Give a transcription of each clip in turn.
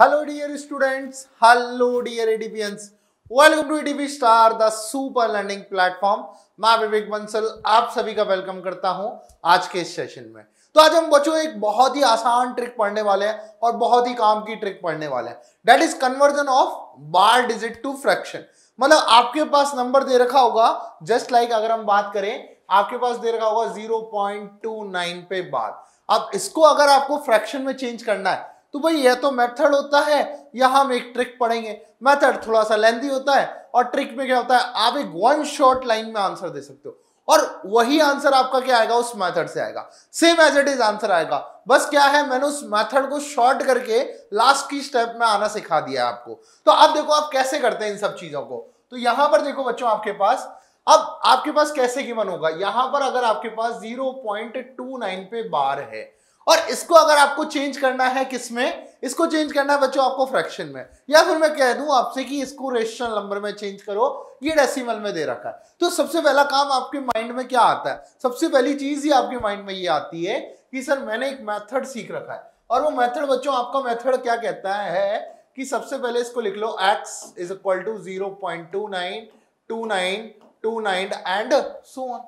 Hello dear students, hello dear ADPians, welcome to ADP Star, the super learning platform। मैं विवेक बंसल आप सभी का welcome करता हूं आज के इस सेशन में। तो आज हम बच्चों एक बहुत ही आसान ट्रिक पढ़ने वाले हैं और बहुत ही काम की ट्रिक पढ़ने वाले हैं, that is conversion of bar digit to fraction. मतलब आपके पास नंबर दे रखा होगा, जस्ट लाइक अगर हम बात करें आपके पास दे रखा होगा 0.29 पे बार। अब इसको अगर आपको फ्रैक्शन में चेंज करना है तो भाई यह तो मेथड होता है या हम एक ट्रिक पढ़ेंगे। मेथड थोड़ा सा लेंथी होता है और ट्रिक में क्या होता है, आप एक वन शॉट लाइन में आंसर दे सकते हो और वही आंसर आपका क्या आएगा, उस मेथड से आएगा, same as it is answer आएगा। बस क्या है, मैंने उस मेथड को शॉर्ट करके लास्ट की स्टेप में आना सिखा दिया है आपको। तो अब देखो आप कैसे करते हैं इन सब चीजों को। तो यहां पर देखो बच्चों, आपके पास अब आपके पास कैसे गिवन होगा, यहां पर अगर आपके पास 0.29 पे बार है और इसको अगर आपको चेंज करना है किसमें, इसको चेंज करना है बच्चों आपको फ्रैक्शन में, या फिर मैं कह दूं आपसे कि इसको रेशनल नंबर में चेंज करो, ये डेसिमल में दे रखा है। तो सबसे पहला काम आपके माइंड में क्या आता है, सबसे पहली चीज ही आपके माइंड में ये आती है कि सर मैंने एक मेथड सीख रखा है और वो मेथड बच्चों आपका मेथड क्या कहता है कि सबसे पहले इसको लिख लो x is equal to 0.292929 and so on,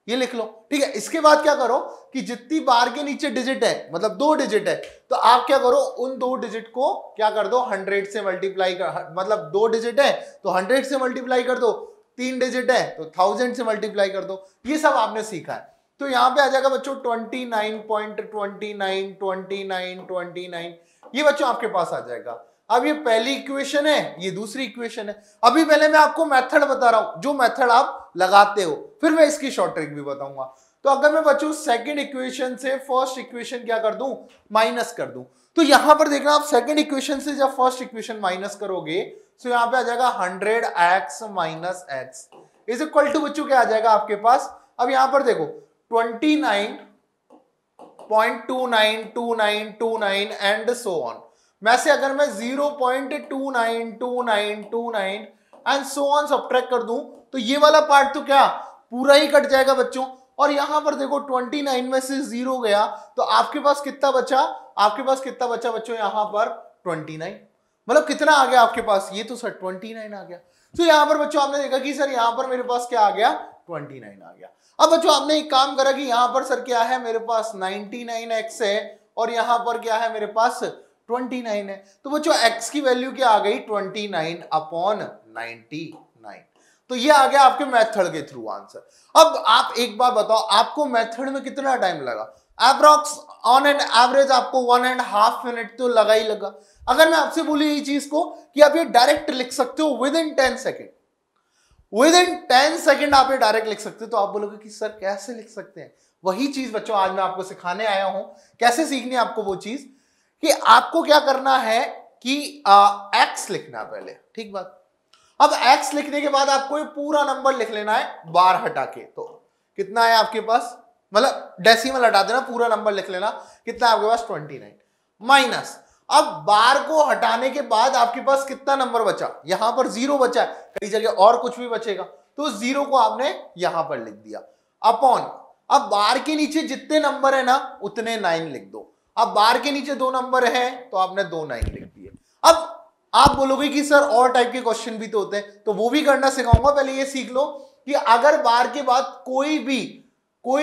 ये लिख लो। ठीक है, इसके बाद क्या करो कि जितनी बार के नीचे डिजिट है, मतलब 2 डिजिट है, तो आप क्या करो उन 2 डिजिट को क्या कर दो 100 से मल्टीप्लाई कर, मतलब 2 डिजिट है तो 100 से मल्टीप्लाई कर दो, 3 डिजिट है तो 1000 से मल्टीप्लाई कर दो। ये सब आपने सीखा है। तो यहां पे आ जाएगा बच्चों 29.292929, ये बच्चों आपके पास आ जाएगा। अब ये पहली इक्वेशन है, ये दूसरी इक्वेशन है। अभी पहले मैं आपको मेथड बता रहा हूं, जो मेथड आप लगाते हो, फिर मैं इसकी शॉर्ट ट्रिक भी बताऊंगा। तो अगर मैं बच्चों सेकंड इक्वेशन से फर्स्ट इक्वेशन क्या कर दूं, माइनस कर दूं, तो यहां पर देखना आप सेकंड इक्वेशन से जब फर्स्ट इक्वेशन माइनस करोगे तो यहां पे आ जाएगा 100x minus x is equal to बच्चों क्या आ जाएगा आपके पास। अब यहां पर देखो 29.292929 एंड सो ऑन, में से अगर मैं 0.292929 एंड सो ऑन सब्ट्रैक्ट कर दूं तो ये वाला पार्ट तो क्या पूरा ही कट जाएगा बच्चों। और यहां पर देखो 29 में से 0 गया तो आपके पास कितना बचा, आपके पास कितना बचा बच्चों यहां पर 29, मतलब कितना आ गया आपके पास, ये तो सर 29 आ गया। तो यहां पर बच्चों आपने देखा कि सर यहां पर मेरे पास क्या आ गया, 29 आ गया। अब बच्चों आपने एक काम करा कि यहां पर सर क्या है, मेरे पास 99x है और यहां पर क्या है मेरे पास 29 है। तो बच्चों x की वैल्यू क्या आ गई 29 अपॉन 99। तो ये आ गया आपके मेथड के थ्रू आंसर। अब आप एक बार बताओ आपको मेथड में कितना टाइम लगा, अप्रॉक्स ऑन एन एवरेज आपको 1.5 मिनट तो लगा ही लगा। अगर मैं आपसे बोली ये चीज को कि आप ये डायरेक्ट लिख सकते हो with in 10 second, with in 10 second आप ये डायरेक्ट लिख सकते हो, तो आप बोलोगे कि सर कैसे लिख सकते हैं। वही चीज बच्चों आज मैं आपको सिखाने आया हूं। कैसे सीखनी है आपको वो चीज कि आपको क्या करना है कि x लिखना पहले, ठीक बात। अब x लिखने के बाद आपको ये पूरा नंबर लिख लेना है बार हटा के। तो कितना है आपके पास, मतलब डेसिमल हटा देना, पूरा नंबर लिख लेना, कितना है आपके पास 29 माइनस। अब बार को हटाने के बाद आपके पास कितना नंबर बचा, यहां पर 0 बचा है, कई जगह और कुछ भी बचेगा, तो 0 को आपने यहां पर लिख दिया अपॉन। अब बार के नीचे जितने नंबर है ना उतने 9 लिख दो। अब बार के नीचे 2 नंबर है तो आपने 2 9 लिख दिए। अब आप बोलोगे कि सर और टाइप के क्वेश्चन भी तो होते हैं, तो वो भी करना सिखाऊंगा। पहले ये सीख लो कि अगर बार के बाद कोई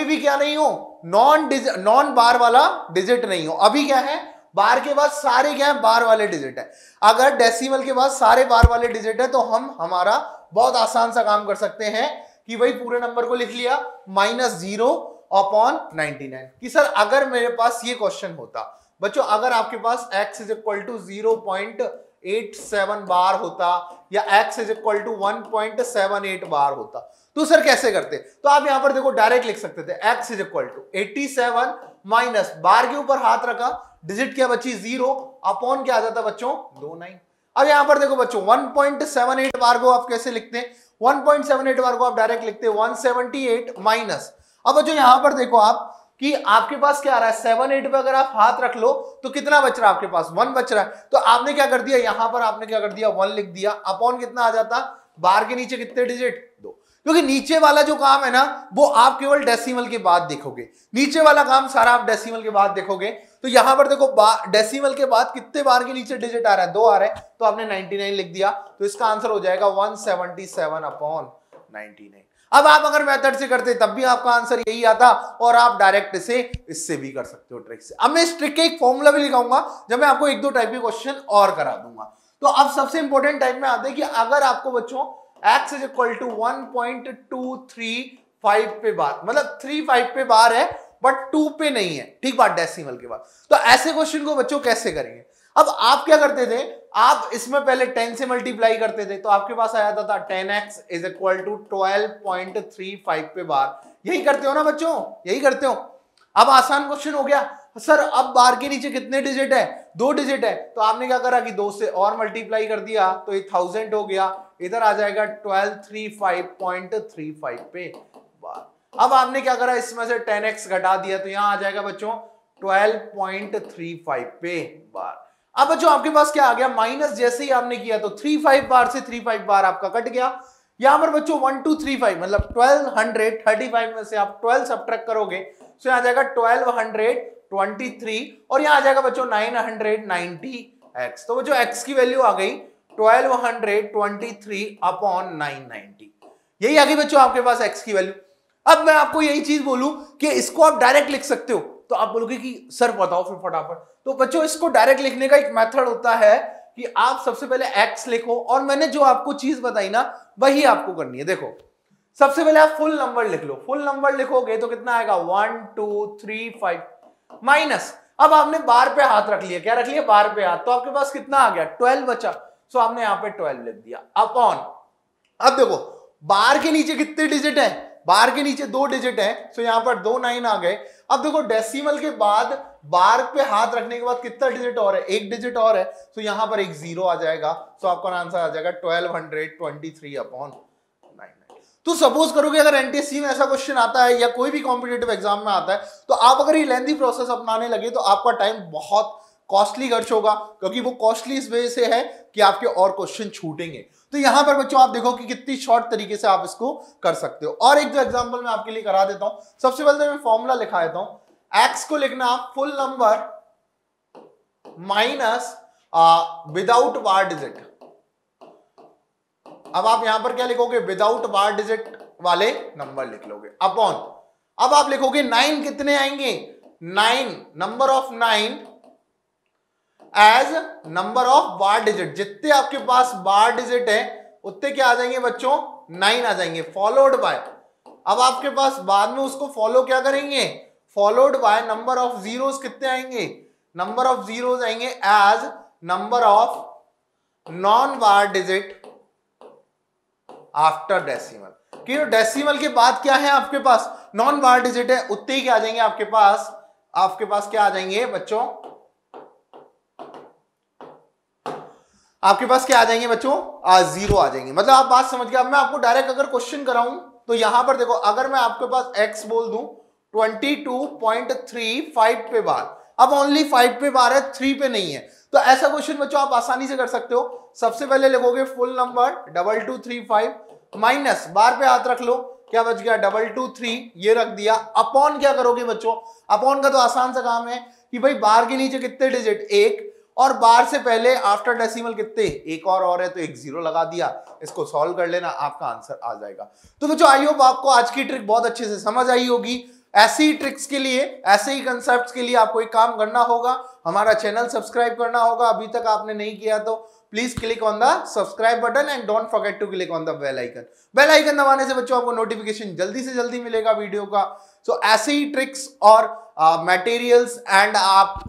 भी क्या नहीं हो, नॉन बार वाला डिजिट नहीं हो। अभी क्या है, बार के बाद सारे क्या है, बार वाले डिजिट है। अगर डेसिमल के बाद सारे बार वाले डिजिट है तो हम हमारा बहुत आसान सा काम कर सकते हैं कि भाई पूरे नंबर को लिख लिया -0 अपॉन 99 कि सर अगर मेरे पास ये क्वेश्चन होता बच्चों, अगर आपके पास x इज इक्वल टू 0.87 बार होता या x इज इक्वल टू 1.78 बार होता तो सर कैसे करते। तो आप यहां पर देखो डायरेक्ट लिख सकते थे x is equal to 87 minus बार के ऊपर हाथ रखा, डिजिट क्या बची 0 अपॉन क्या आ जाता बच्चों 29। अब यहां पर देखो बच्चों 1.78 बार को आप कैसे लिखते हैं, 1.78 बार को आप डायरेक्ट लिखते हैं 178 माइनस। अब बच्चों यहां पर देखो आप कि आपके पास क्या आ रहा है 7 8 पे अगर आप हाथ रख लो तो कितना बच रहा है आपके पास 1 बच रहा है। तो आपने क्या कर दिया, यहां पर आपने क्या कर दिया 1 लिख दिया अपॉन कितना आ जाता, बार के नीचे कितने डिजिट 2, क्योंकि नीचे वाला जो काम है ना वो आप केवल डेसिमल के बाद देखोगे, नीचे वाला काम सारा आप डेसिमल के बाद देखोगे। तो यहां पर देखो डेसिमल के बाद कितने बार के नीचे डिजिट आ रहा है, 2 आ रहा है, तो आपने 99 लिख दिया, तो इसका आंसर हो जाएगा 177/99। अब आप अगर मेथड से करते तब भी आपका आंसर यही आता, और आप डायरेक्ट इसे इससे भी कर सकते हो, ट्रिक से। अब मैं इस ट्रिक का एक फॉर्मूला भी लिखाऊंगा जब मैं आपको 1-2 टाइप के क्वेश्चन और करा दूंगा। तो अब सबसे इंपॉर्टेंट टाइप में आते हैं कि अगर आपको बच्चों x इज इक्वल टू 1.235 पे बार, मतलब 35 पे बार है बट 2 पे नहीं है, ठीक बात, डेसिमल के बाद, तो ऐसे क्वेश्चन को बच्चों कैसे करेंगे? अब आप क्या करते थे, आप इसमें पहले 10 से मल्टीप्लाई करते थे, तो आपके पास आ जाता था 10x इज इक्वल टू 12.35 पे बार। यही करते हो ना बच्चों, यही करते हो। अब आसान क्वेश्चन हो गया, सर अब बार के नीचे कितने डिजिट है, 2 डिजिट है, तो आपने क्या करा कि 2 से और मल्टीप्लाई कर दिया, तो ये 1000 हो गया, इधर आ जाएगा 1235.35 पे बार। अब आपने क्या करा, इसमें से 10x घटा दिया, तो यहां आ जाएगा बच्चों 12.35 पे बार। अब बच्चों आपके पास क्या आ गया, माइनस जैसे ही आपने किया तो 35 बार से 35 बार आपका कट गया। यहां पर बच्चों 1235 मतलब 1235 में से आप 12 सब्ट्रैक्ट करोगे, तो यहां आ जाएगा 1223, और यहां आ जाएगा बच्चों 990x। तो बच्चों x की वैल्यू आ गई 1223/990, यही आ गई बच्चों आपके पास x की वैल्यू। अब मैं आपको यही चीज बोलूं कि इसको आप डायरेक्ट लिख सकते हो, तो आप बोलोगे कि सर बताओ फिर फटाफट। तो बच्चों इसको डायरेक्ट लिखने का एक मेथड होता है कि आप सबसे पहले x लिखो, और मैंने जो आपको चीज बताई ना वही आपको करनी है। देखो सबसे पहले आप फुल नंबर लिख लो, फुल नंबर लिखोगे तो कितना आएगा 1 2 3 5 माइनस, अब आपने बार पे हाथ रख लिया, क्या रख लिया, बार पे हाथ, तो आपके पास कितना आ गया 12 बचा, सो आपने यहां पे 12 लिख दिया अपॉन। अब देखो बार के नीचे कितने डिजिट है, बार के नीचे 2 डिजिट है, सो यहां पर 2 9 आ गए। अब देखो डेसिमल के बाद बार पे हाथ रखने के बाद कितना डिजिट और है, 1 डिजिट और है, तो यहां पर एक 0 आ जाएगा, सो आपका आंसर आ जाएगा 1223/99। तो सपोज करो कि अगर एनटीएससी में ऐसा क्वेश्चन आता है या कोई भी कॉम्पिटिटिव एग्जाम में आता है, तो आप अगर ये लेंथी प्रोसेस अपनाने लगे तो आपका टाइम बहुत कॉस्टली खर्च होगा, क्योंकि वो कॉस्टली इस वजह से है कि आपके और क्वेश्चन छूटेंगे। तो यहां पर बच्चों आप देखो कि कितनी शॉर्ट तरीके से आप इसको कर सकते हो। और एक जो एग्जांपल मैं आपके लिए करा देता हूं, सबसे पहले मैं फॉर्मूला लिखा देता हूं। एक्स को लिखना आप फुल नंबर माइनस विदाउट बार डिजिट। अब आप यहां पर क्या लिखोगे, विदाउट बार डिजिट वाले नंबर लिख लोगे अपॉन। अब आप लिखोगे 9 कितने आएंगे, 9 number of 9 as number of bar digit, जितने आपके पास बार डिजिट है उतने क्या आ जाएंगे बच्चों, 9 आ जाएंगे, फॉलोड बाय। अब आपके पास बाद में उसको फॉलो क्या करेंगे, followed by number of zeros, कितने आएंगे, नंबर ऑफ जीरोस आएंगे as number of non bar digit after decimal. कि डेसिमल के बाद क्या है आपके पास, नॉन बार डिजिट है, उतने ही क्या आ जाएंगे आपके पास क्या आ जाएंगे बच्चों, आपके पास क्या आ जाएंगे बच्चों, 0 आ जाएंगे। मतलब आप बात समझ गए। अब मैं आपको डायरेक्ट अगर क्वेश्चन कराऊं तो यहां पर देखो, अगर मैं आपके पास x बोल दूं 22.35 पे बार, अब ओनली 5 पे बार है, 3 पे नहीं है, तो ऐसा क्वेश्चन बच्चों आप आसानी से कर सकते हो। सबसे पहले लिखोगे फुल नंबर 2235 माइनस बार पे हाथ रख लो, क्या बच गया 223, ये रख दिया अपॉन। क्या करोगे बच्चों, अपॉन का तो आसान सा काम है कि भाई बार के नीचे कितने डिजिट, 1, और बार से पहले आफ्टर डेसिमल कितने, एक और है, तो एक 0 लगा दिया। इसको सॉल्व कर लेना, आपका आंसर आ जाएगा। तो बच्चों आई होप आपको आज की ट्रिक बहुत अच्छे से समझ आई होगी। ऐसी ही ट्रिक्स के लिए, ऐसे ही कंसेप्ट्स के लिए आपको एक काम करना होगा, हमारा चैनल सब्सक्राइब करना होगा। अभी तक आपने नहीं किया तो please click on the subscribe button and don't forget to click on the bell icon. Bell icon दबाने से बच्चों आपको नोटिफिकेशन जल्दी से जल्दी मिलेगा वीडियो का। सो ऐसे ही ट्रिक्स और मटेरियल्स एंड आप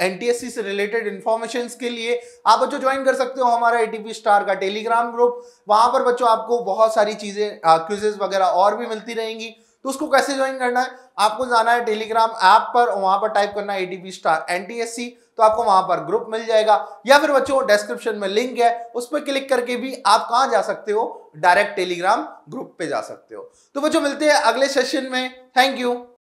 एनटीएससी से रिलेटेड इंफॉर्मेशन के लिए आप बच्चों ज्वाइन कर सकते हो हमारा एटीपी स्टार का टेलीग्राम ग्रुप। वहां पर बच्चों आपको बहुत सारी चीजें, क्विजेस वगैरह और भी मिलती रहेंगी। तो उसको कैसे ज्वाइन करना है, आपको जाना है टेलीग्राम ऐप पर, वहां पर टाइप करना है एटीपी स्टार एनटीएससी, तो आपको वहां पर ग्रुप मिल जाएगा। या फिर बच्चों डिस्क्रिप्शन में लिंक है, उस पर क्लिक करके भी आप कहां जा सकते हो, डायरेक्ट टेलीग्राम ग्रुप पे जा सकते हो। तो बच्चों मिलते हैं अगले सेशन में। Thank you.